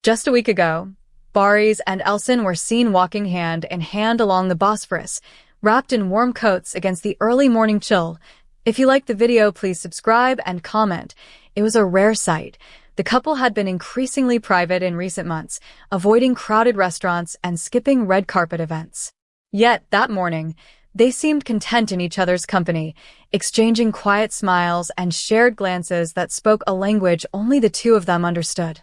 Just a week ago, Barış and Elçin were seen walking hand in hand along the Bosphorus, wrapped in warm coats against the early morning chill. If you liked the video, please subscribe and comment. It was a rare sight. The couple had been increasingly private in recent months, avoiding crowded restaurants and skipping red carpet events. Yet, that morning, they seemed content in each other's company, exchanging quiet smiles and shared glances that spoke a language only the two of them understood.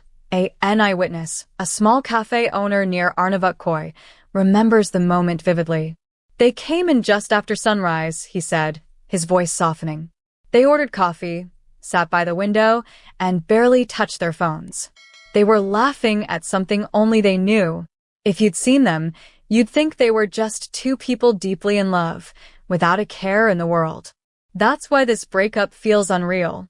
An eyewitness, a small cafe owner near Arnavutköy, remembers the moment vividly. "They came in just after sunrise," he said, his voice softening. "They ordered coffee, sat by the window, and barely touched their phones. They were laughing at something only they knew. If you'd seen them, you'd think they were just two people deeply in love, without a care in the world. That's why this breakup feels unreal.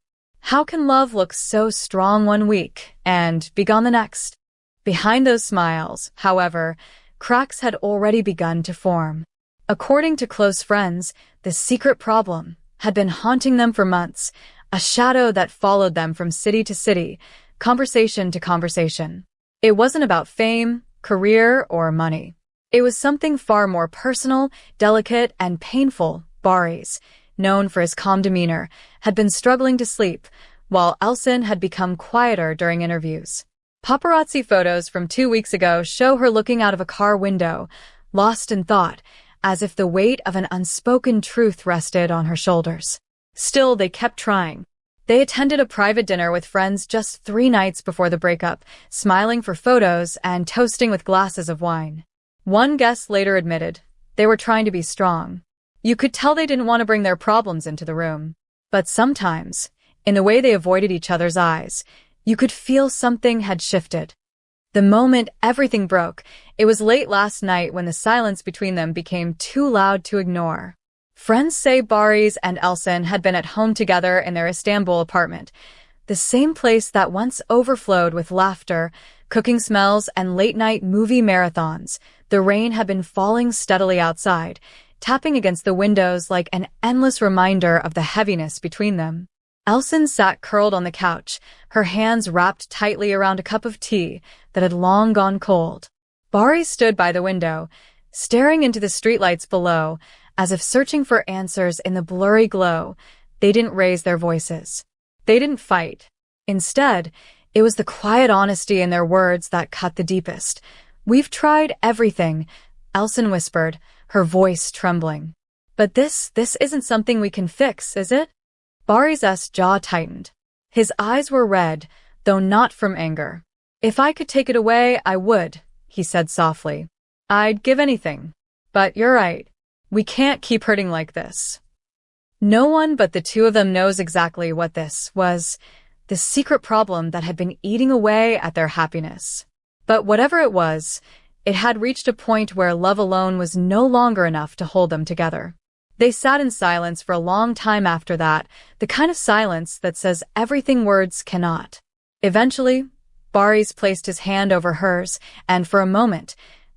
How can love look so strong one week and be gone the next?" Behind those smiles, however, cracks had already begun to form. According to close friends, the secret problem had been haunting them for months, a shadow that followed them from city to city, conversation to conversation. It wasn't about fame, career, or money. It was something far more personal, delicate, and painful. Barış, known for his calm demeanor, had been struggling to sleep, while Elçin had become quieter during interviews. Paparazzi photos from 2 weeks ago show her looking out of a car window, lost in thought, as if the weight of an unspoken truth rested on her shoulders. Still, they kept trying. They attended a private dinner with friends just 3 nights before the breakup, smiling for photos and toasting with glasses of wine. One guest later admitted they were trying to be strong. You could tell they didn't want to bring their problems into the room. But sometimes, in the way they avoided each other's eyes, you could feel something had shifted. The moment everything broke, it was late last night when the silence between them became too loud to ignore. Friends say Barış and Elçin had been at home together in their Istanbul apartment, the same place that once overflowed with laughter, cooking smells, and late-night movie marathons. The rain had been falling steadily outside, tapping against the windows like an endless reminder of the heaviness between them. Elçin sat curled on the couch, her hands wrapped tightly around a cup of tea that had long gone cold. Barış stood by the window, staring into the streetlights below, as if searching for answers in the blurry glow. They didn't raise their voices. They didn't fight. Instead, it was the quiet honesty in their words that cut the deepest. "We've tried everything," Elçin whispered, her voice trembling. "But this isn't something we can fix, is it?" Barış's jaw tightened. His eyes were red, though not from anger. "If I could take it away, I would," he said softly. "I'd give anything. But you're right. We can't keep hurting like this." No one but the two of them knows exactly what this was, the secret problem that had been eating away at their happiness. But whatever it was, it had reached a point where love alone was no longer enough to hold them together. They sat in silence for a long time after that, the kind of silence that says everything words cannot. Eventually, Barış placed his hand over hers, and for a moment,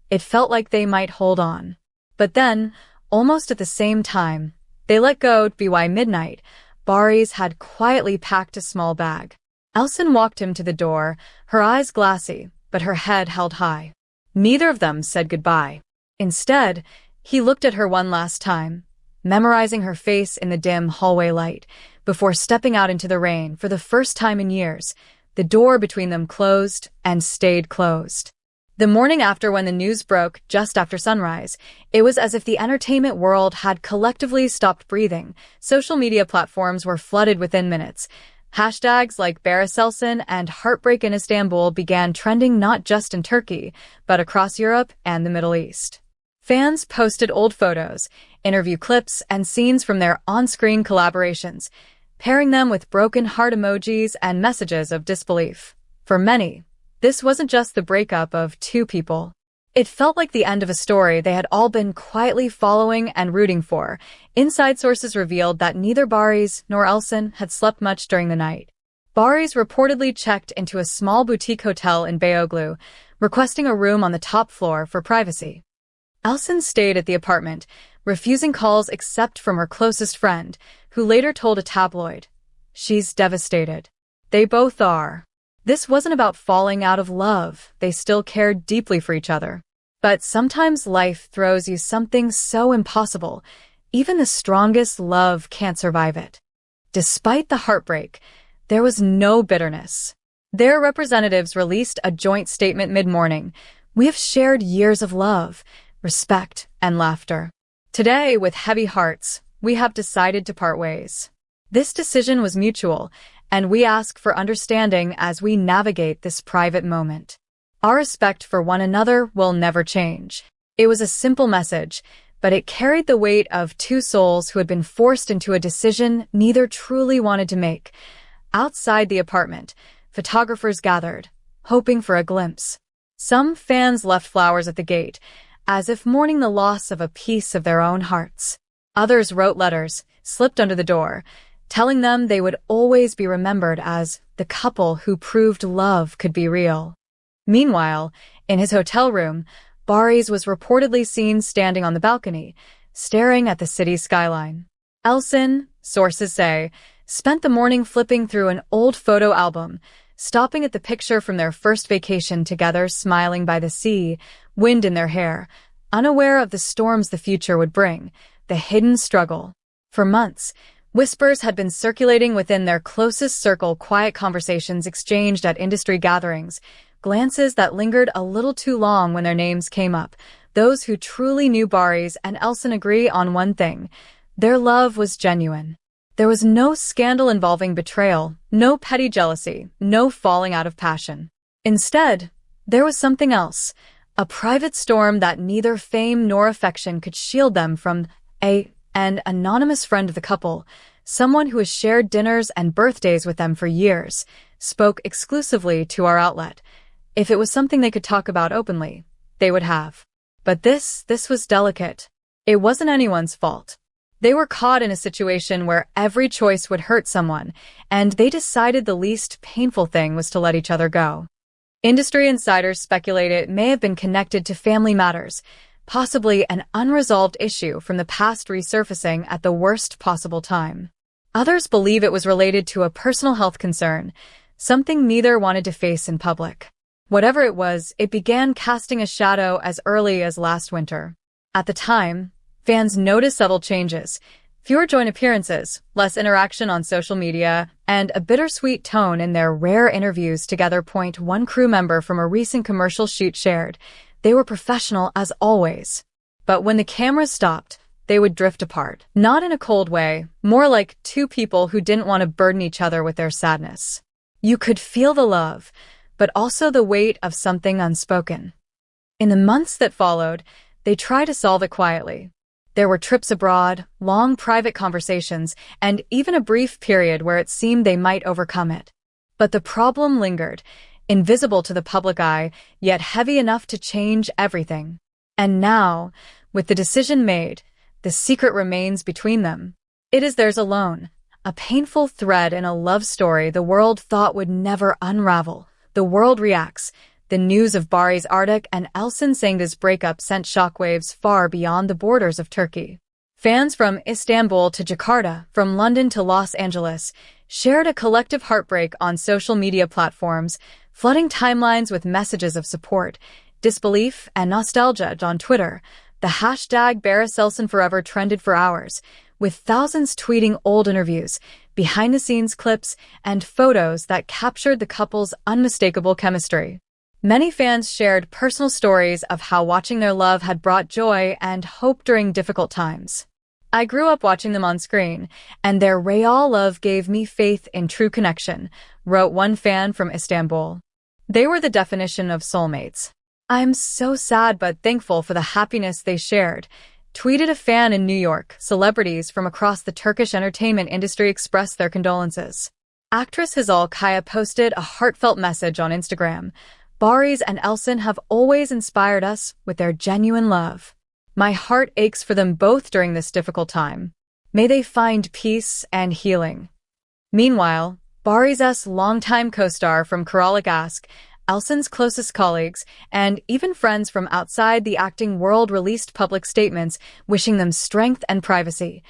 it felt like they might hold on. But then, almost at the same time, they let go. By midnight, Barış had quietly packed a small bag. Elçin walked him to the door, her eyes glassy, but her head held high. Neither of them said goodbye. Instead, he looked at her one last time, memorizing her face in the dim hallway light, before stepping out into the rain for the first time in years. The door between them closed and stayed closed. The morning after, when the news broke just after sunrise, it was as if the entertainment world had collectively stopped breathing. Social media platforms were flooded within minutes. Hashtags like Barış Elçin and Heartbreak in Istanbul began trending not just in Turkey, but across Europe and the Middle East. Fans posted old photos, interview clips, and scenes from their on-screen collaborations, pairing them with broken heart emojis and messages of disbelief. For many, this wasn't just the breakup of two people. It felt like the end of a story they had all been quietly following and rooting for. Inside sources revealed that neither Barış nor Elçin had slept much during the night. Barış reportedly checked into a small boutique hotel in Beyoğlu, requesting a room on the top floor for privacy. Elçin stayed at the apartment, refusing calls except from her closest friend, who later told a tabloid, "She's devastated." They both are. This wasn't about falling out of love. They still cared deeply for each other. But sometimes life throws you something so impossible, even the strongest love can't survive it. Despite the heartbreak, there was no bitterness. Their representatives released a joint statement mid-morning. We have shared years of love, respect, and laughter. Today, with heavy hearts, we have decided to part ways. This decision was mutual, and we ask for understanding as we navigate this private moment. Our respect for one another will never change. It was a simple message, but it carried the weight of two souls who had been forced into a decision neither truly wanted to make. Outside the apartment, photographers gathered, hoping for a glimpse. Some fans left flowers at the gate, as if mourning the loss of a piece of their own hearts. Others wrote letters, slipped under the door, telling them they would always be remembered as the couple who proved love could be real. Meanwhile, in his hotel room, Barış was reportedly seen standing on the balcony, staring at the city's skyline. Elçin, sources say, spent the morning flipping through an old photo album, stopping at the picture from their first vacation together, smiling by the sea, wind in their hair, unaware of the storms the future would bring, the hidden struggle. For months, whispers had been circulating within their closest circle, quiet conversations exchanged at industry gatherings, glances that lingered a little too long when their names came up. Those who truly knew Barış and Elçin agree on one thing: their love was genuine. There was no scandal involving betrayal, no petty jealousy, no falling out of passion. Instead, there was something else, a private storm that neither fame nor affection could shield them from. An anonymous friend of the couple, someone who has shared dinners and birthdays with them for years, spoke exclusively to our outlet. If it was something they could talk about openly, they would have. But this was delicate. It wasn't anyone's fault. They were caught in a situation where every choice would hurt someone, and they decided the least painful thing was to let each other go. Industry insiders speculate it may have been connected to family matters, possibly an unresolved issue from the past resurfacing at the worst possible time. Others believe it was related to a personal health concern, something neither wanted to face in public. Whatever it was, it began casting a shadow as early as last winter. At the time, fans noticed subtle changes: fewer joint appearances, less interaction on social media, and a bittersweet tone in their rare interviews together. One crew member from a recent commercial shoot shared, they were professional as always. But when the cameras stopped, they would drift apart. Not in a cold way, more like two people who didn't want to burden each other with their sadness. You could feel the love, but also the weight of something unspoken. In the months that followed, they tried to solve it quietly. There were trips abroad, long private conversations, and even a brief period where it seemed they might overcome it. But the problem lingered, invisible to the public eye, yet heavy enough to change everything. And now, with the decision made, the secret remains between them. It is theirs alone, a painful thread in a love story the world thought would never unravel. The world reacts. The news of Barış Arduç and Elçin Sangu's breakup sent shockwaves far beyond the borders of Turkey. Fans from Istanbul to Jakarta, from London to Los Angeles, shared a collective heartbreak on social media platforms, flooding timelines with messages of support, disbelief, and nostalgia. On Twitter, the hashtag #BarışElçinForever trended for hours, with thousands tweeting old interviews, behind-the-scenes clips, and photos that captured the couple's unmistakable chemistry. Many fans shared personal stories of how watching their love had brought joy and hope during difficult times. I grew up watching them on screen, and their real love gave me faith in true connection, wrote one fan from Istanbul. They were the definition of soulmates. I'm so sad but thankful for the happiness they shared, tweeted a fan in New York. Celebrities from across the Turkish entertainment industry expressed their condolences. Actress Hazal Kaya posted a heartfelt message on Instagram. Barış and Elçin have always inspired us with their genuine love. My heart aches for them both during this difficult time. May they find peace and healing. Meanwhile, Barış's longtime co-star from Karalık Aşk, Elçin's closest colleagues, and even friends from outside the acting world released public statements wishing them strength and privacy.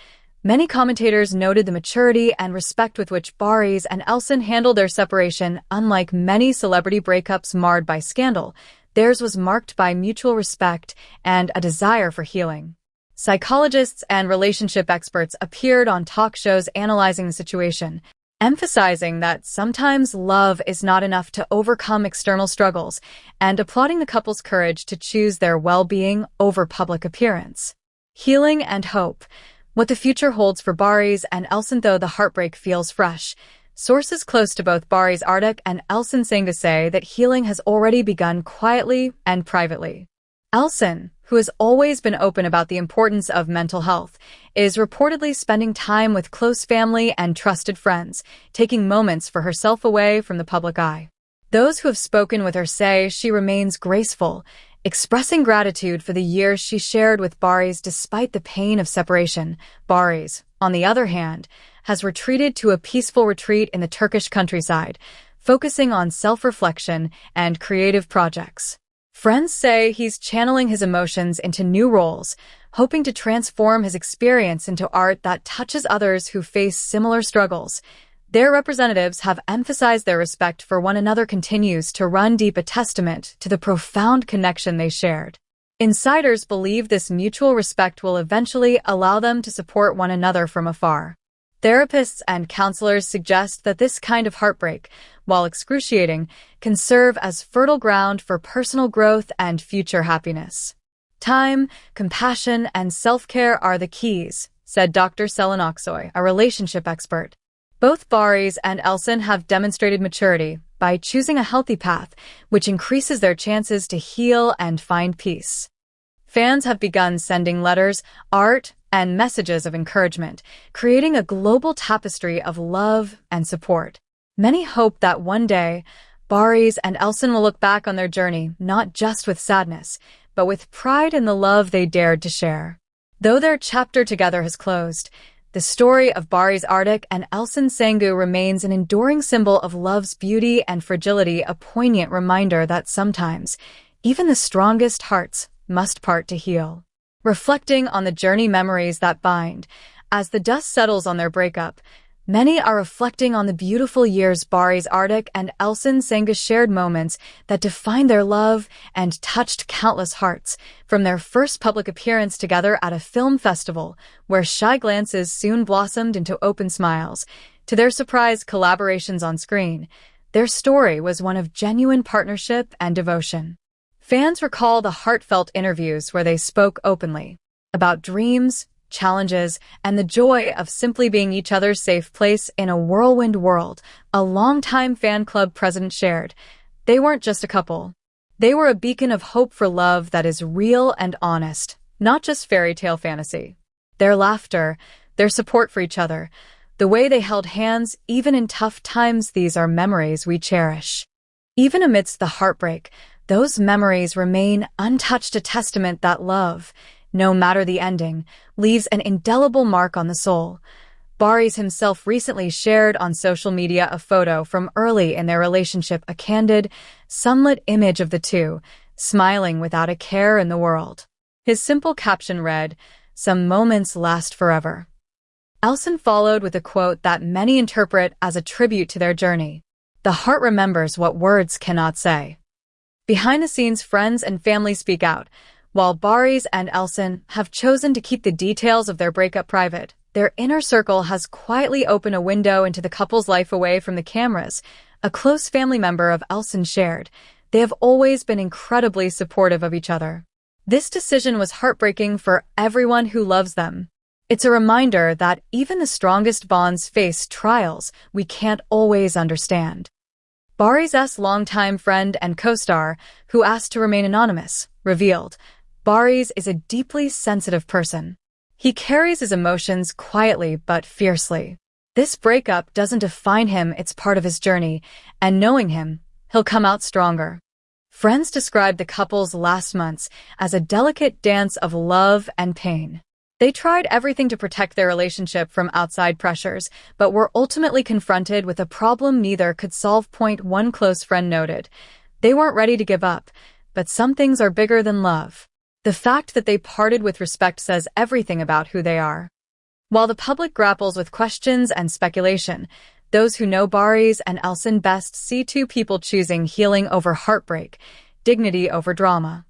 Many commentators noted the maturity and respect with which Barış and Elçin handled their separation. Unlike many celebrity breakups marred by scandal, theirs was marked by mutual respect and a desire for healing. Psychologists and relationship experts appeared on talk shows analyzing the situation, emphasizing that sometimes love is not enough to overcome external struggles and applauding the couple's courage to choose their well-being over public appearance. Healing and hope. What the future holds for Barış and Elçin, though the heartbreak feels fresh. Sources close to both Barış Arduç and Elçin Sangu say that healing has already begun quietly and privately. Elçin, who has always been open about the importance of mental health, is reportedly spending time with close family and trusted friends, taking moments for herself away from the public eye. Those who have spoken with her say she remains graceful, expressing gratitude for the years she shared with Barış despite the pain of separation. Barış, on the other hand, has retreated to a peaceful retreat in the Turkish countryside, focusing on self-reflection and creative projects. Friends say he's channeling his emotions into new roles, hoping to transform his experience into art that touches others who face similar struggles. Their representatives have emphasized their respect for one another continues to run deep, a testament to the profound connection they shared. Insiders believe this mutual respect will eventually allow them to support one another from afar. Therapists and counselors suggest that this kind of heartbreak, while excruciating, can serve as fertile ground for personal growth and future happiness. Time, compassion, and self-care are the keys, said Dr. Selin Aksoy, a relationship expert. Both Barış and Elçin have demonstrated maturity by choosing a healthy path, which increases their chances to heal and find peace. Fans have begun sending letters, art, and messages of encouragement, creating a global tapestry of love and support. Many hope that one day, Barış and Elçin will look back on their journey not just with sadness, but with pride in the love they dared to share. Though their chapter together has closed, the story of Barış Arduç and Elçin Sangu remains an enduring symbol of love's beauty and fragility, a poignant reminder that sometimes, even the strongest hearts must part to heal. Reflecting on the journey memories that bind, as the dust settles on their breakup, many are reflecting on the beautiful years Barış Arduç and Elçin Sangu shared, moments that defined their love and touched countless hearts, from their first public appearance together at a film festival, where shy glances soon blossomed into open smiles, to their surprise collaborations on screen. Their story was one of genuine partnership and devotion. Fans recall the heartfelt interviews where they spoke openly about dreams, challenges, and the joy of simply being each other's safe place in a whirlwind world. A longtime fan club president shared, "They weren't just a couple. They were a beacon of hope for love that is real and honest, not just fairy tale fantasy." Their laughter, their support for each other, the way they held hands even in tough times, these are memories we cherish. Even amidst the heartbreak, those memories remain untouched, a testament that love, no matter the ending, leaves an indelible mark on the soul. Barış himself recently shared on social media a photo from early in their relationship, a candid, sunlit image of the two, smiling without a care in the world. His simple caption read, "Some moments last forever." Elçin followed with a quote that many interpret as a tribute to their journey. "The heart remembers what words cannot say." Behind the scenes, friends and family speak out. While Barış and Elçin have chosen to keep the details of their breakup private, their inner circle has quietly opened a window into the couple's life away from the cameras. A close family member of Elçin shared, "They have always been incredibly supportive of each other. This decision was heartbreaking for everyone who loves them. It's a reminder that even the strongest bonds face trials we can't always understand." Barış's longtime friend and co-star, who asked to remain anonymous, revealed, "Barış is a deeply sensitive person. He carries his emotions quietly but fiercely. This breakup doesn't define him, it's part of his journey, and knowing him, he'll come out stronger." Friends described the couple's last months as a delicate dance of love and pain. They tried everything to protect their relationship from outside pressures, but were ultimately confronted with a problem neither could solve. One close friend noted, "They weren't ready to give up, but some things are bigger than love." The fact that they parted with respect says everything about who they are. While the public grapples with questions and speculation, those who know Barış and Elçin best see two people choosing healing over heartbreak, dignity over drama.